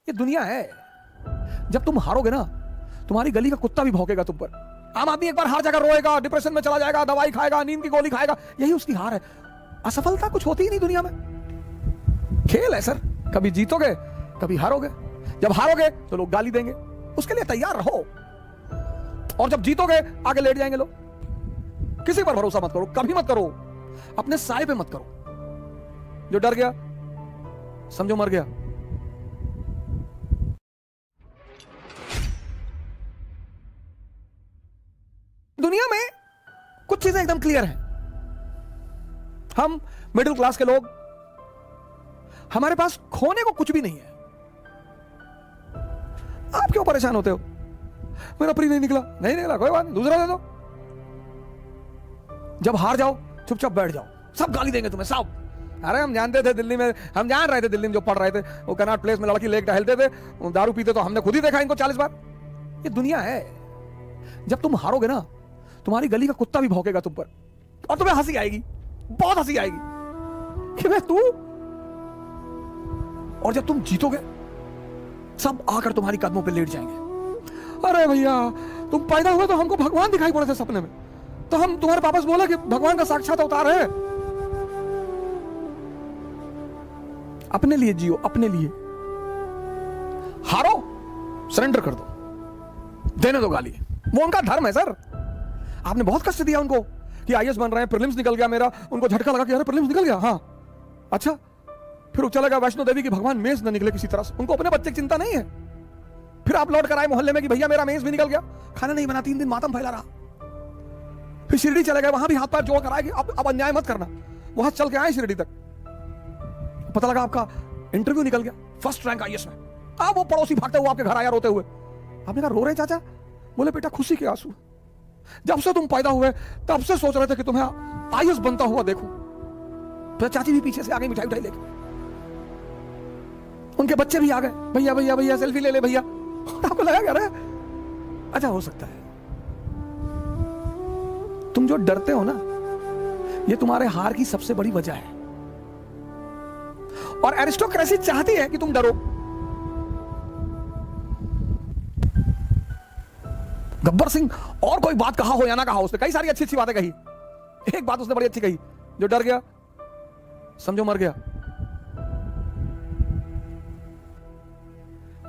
ये दुनिया है। जब तुम हारोगे ना, तुम्हारी गली का कुत्ता भी भौंकेगा तुम पर। आम आदमी एक बार हार जाकर रोएगा, डिप्रेशन में चला जाएगा, दवाई खाएगा, नींद की गोली खाएगा, यही उसकी हार है। असफलता कुछ होती ही नहीं दुनिया में। खेल है सर, कभी जीतोगे कभी हारोगे। जब हारोगे तो लोग गाली देंगे, उसके लिए तैयार रहो। और जब जीतोगे आगे लेट जाएंगे लोग। किसी पर भरोसा मत करो, कभी मत करो। अपने साए पे मत करो। जो डर गया समझो मर गया। दुनिया में कुछ चीजें एकदम क्लियर हैं। हम मिडिल क्लास के लोग, हमारे पास खोने को कुछ भी नहीं है। आप क्यों परेशान होते हो? मेरा प्री नहीं निकला, नहीं निकला, कोई बात नहीं, दूसरा दे दो। जब हार जाओ चुपचाप बैठ जाओ, सब गाली देंगे तुम्हें सब। अरे हम जानते थे दिल्ली में, हम जान रहे थे दिल्ली में जो पढ़ रहे थे, वो कनॉट प्लेस में लड़की लेके टहलते थे, दारू पीते, तो हमने खुद ही देखा इनको 40 बार। ये दुनिया है। जब तुम हारोगे ना, तुम्हारी गली का कुत्ता भी भौंकेगा तुम पर, और तुम्हें हंसी आएगी, बहुत हंसी आएगी कि मैं तू। और जब तुम जीतोगे सब आकर तुम्हारी कदमों पे लेट जाएंगे। अरे भैया तुम पैदा हुए तो हमको भगवान दिखाई पड़े थे सपने में, तो हम तुम्हारे पापा से बोला कि भगवान का साक्षात अवतार है। अपने लिए जियो, अपने लिए। हारो सरेंडर कर दो, देने दो गाली, वो उनका धर्म है सर। आपने बहुत कष्ट दिया उनको कि आईएएस बन रहे हैं, प्रीलिम्स निकल गया मेरा, उनको झटका लगा कि अरे प्रीलिम्स निकल गया, हाँ अच्छा। फिर चला गया वैष्णो देवी की भगवान मेंस न निकले किसी तरह से, उनको अपने बच्चे की चिंता नहीं है। फिर आप लौट कर आए मोहल्ले में कि भैया मेरा मेंस भी निकल गया, खाना नहीं बना, 3 दिन मातम फैला रहा। फिर शिरडी चले गए, वहां भी हाथ पैर जोड़ कर आए कि अब अन्याय मत करना। वहां चल के आए शिरडी तक, पता लगा आपका इंटरव्यू निकल गया, फर्स्ट रैंक आईएएस में। अब वो पड़ोसी भागते हुए आपके घर आया रोते हुए। आपने कहा रो रहे चाचा? बोले बेटा खुशी के आंसू। जब से तुम पैदा हुए तब से सोच रहे थे कि तुम्हें आईएएस बनता हुआ देखो। फिर चाची भी पीछे से आ गई मिठाई उठाई लेके, उनके बच्चे भी आ गए, भैया भैया भैया सेल्फी ले ले भैया। आपको लगा क्या? अच्छा हो सकता है तुम जो डरते हो ना, ये तुम्हारे हार की सबसे बड़ी वजह है। और एरिस्टोक्रेसी चाहती है कि तुम डरो। गब्बर सिंह और कोई बात कहा हो या ना कहा हो, उसने कई सारी अच्छी अच्छी बातें कही। एक बात उसने बड़ी अच्छी कही, जो डर गया समझो मर गया।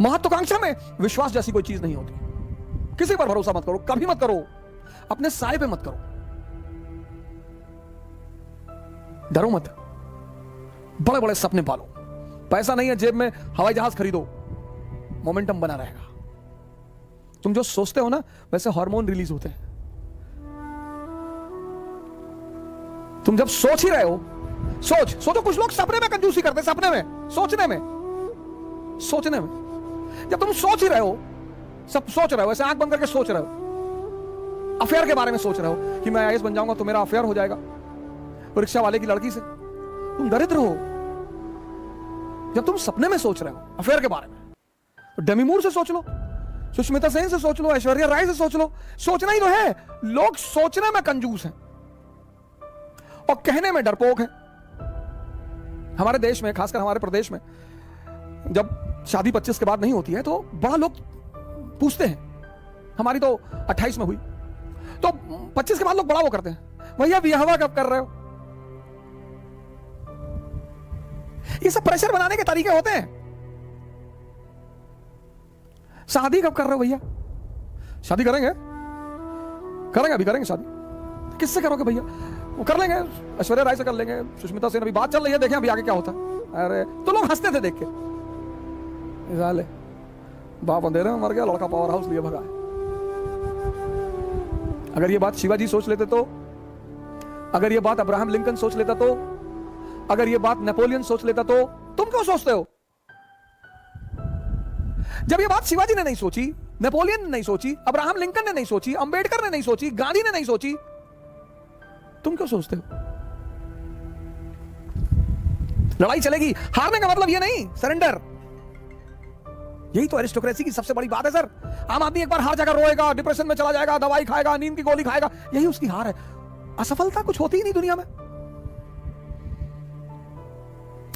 महत्वाकांक्षा में विश्वास जैसी कोई चीज नहीं होती। किसी पर भरोसा मत करो, कभी मत करो। अपने साए पे मत करो, डरो मत। बड़े बड़े सपने पालो। पैसा नहीं है जेब में, हवाई जहाज खरीदो, मोमेंटम बना रहेगा। तुम जो सोचते हो ना, वैसे हार्मोन रिलीज होते हैं। तुम जब सोच ही रहे हो, सोचो। कुछ लोग सपने में कंजूसी करते हैं, सपने में, सोचने में। जब तुम सोच ही रहे हो, सब सोच रहे हो, ऐसे आंख बंद करके सोच रहे हो, अफेयर के बारे में सोच रहे हो कि मैं आईएएस बन जाऊंगा तो मेरा अफेयर हो जाएगा रिक्शा वाले की लड़की से, तुम दरिद्र हो। जब तुम सपने में सोच रहे हो अफेयर के बारे में, तो डेमी मूर से सोच लो, सुष्मिता सेन से सोच लो, ऐश्वर्या राय से सोच लो। सोचना ही तो है। लोग सोचने में कंजूस हैं और कहने में डरपोक है। हमारे देश में, खासकर हमारे प्रदेश में, जब शादी 25 के बाद नहीं होती है तो बड़ा लोग पूछते हैं। हमारी तो 28 में हुई, तो 25 के बाद लोग बड़ा वो करते हैं, भैया ब्याह कब कर रहे हो? ये सब प्रेशर बनाने के तरीके होते हैं। शादी कब कर रहे हो भैया? शादी करेंगे, अभी करेंगे शादी। किससे करोगे भैया? वो कर लेंगे, ऐश्वर्या राय से कर लेंगे, सुष्मिता सेन, अभी बात चल रही है, देखें अभी आगे क्या होता है। अरे तो लोग हंसते थे देख के, बाप अंधेरे में मर गया, लड़का पावर हाउस लिए भगा है। अगर ये बात शिवाजी सोच लेते तो, अगर ये बात अब्राहम लिंकन सोच लेता तो, अगर ये बात नेपोलियन सोच लेता तो तुम क्यों सोचते हो? जब ये बात शिवाजी ने नहीं सोची, नेपोलियन ने नहीं सोची, अब्राहम लिंकन ने नहीं सोची, अंबेडकर ने नहीं सोची, गांधी ने नहीं सोची, तुम क्यों सोचते हो? लड़ाई चलेगी, हारने का मतलब ये नहीं, सरेंडर। यही तो एरिस्टोक्रेसी की सबसे बड़ी बात है सर। आम आदमी एक बार हार जाकर रोएगा, डिप्रेशन में चला जाएगा, दवाई खाएगा, नींद की गोली खाएगा, यही उसकी हार है। असफलता कुछ होती ही नहीं दुनिया में।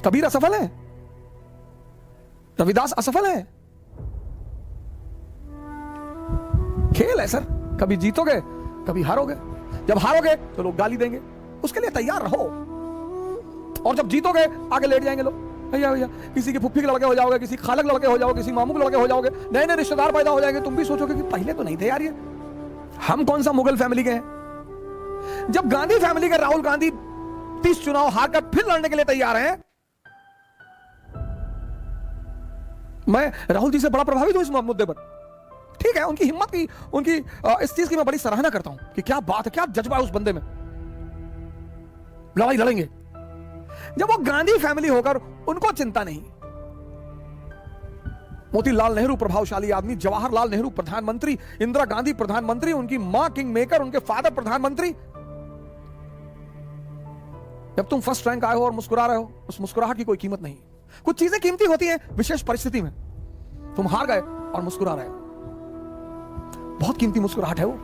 कबीर असफल है, रविदास असफल है। खेल है सर, कभी जीतोगे कभी हारोगे। जब हारोगे तो लोग गाली देंगे, उसके लिए तैयार रहो। और जब जीतोगे आगे लेट जाएंगे लोग, भैया भैया, किसी के फुफ्फी के लड़के हो जाओगे, किसी खालक लड़के हो जाओगे, किसी मामू के लड़के हो जाओगे, नए नए रिश्तेदार पैदा हो जाएंगे। तुम भी सोचोगे कि पहले तो नहीं थे यार ये, हम कौन सा मुगल फैमिली के हैं। जब गांधी फैमिली के राहुल गांधी 30 चुनाव हारकर फिर लड़ने के लिए तैयार हैं, मैं राहुल जी से बड़ा प्रभावित हूं इस मुद्दे पर। ठीक है, उनकी हिम्मत की, उनकी इस चीज की मैं बड़ी सराहना करता हूं कि क्या बात है, क्या जज्बा है उस बंदे में, लड़ाई लड़ेंगे। जब वो गांधी फैमिली होकर उनको चिंता नहीं, मोतीलाल नेहरू प्रभावशाली आदमी, जवाहरलाल नेहरू प्रधानमंत्री, इंदिरा गांधी प्रधानमंत्री, उनकी मां किंग मेकर, उनके फादर प्रधानमंत्री। जब तुम फर्स्ट रैंक आए हो और मुस्कुरा रहे हो, उस मुस्कुराहट की कोई कीमत नहीं। कुछ चीजें कीमती होती हैं विशेष परिस्थिति में। तुम हार गए और मुस्कुरा रहे हो, बहुत कीमती मुस्कुराहट है वो।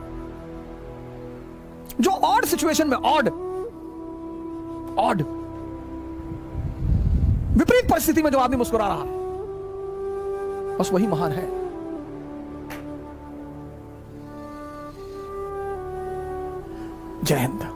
जो ऑड सिचुएशन में, ऑड विपरीत परिस्थिति में जो आदमी मुस्कुरा रहा है, बस वही महान है। जय हिंद।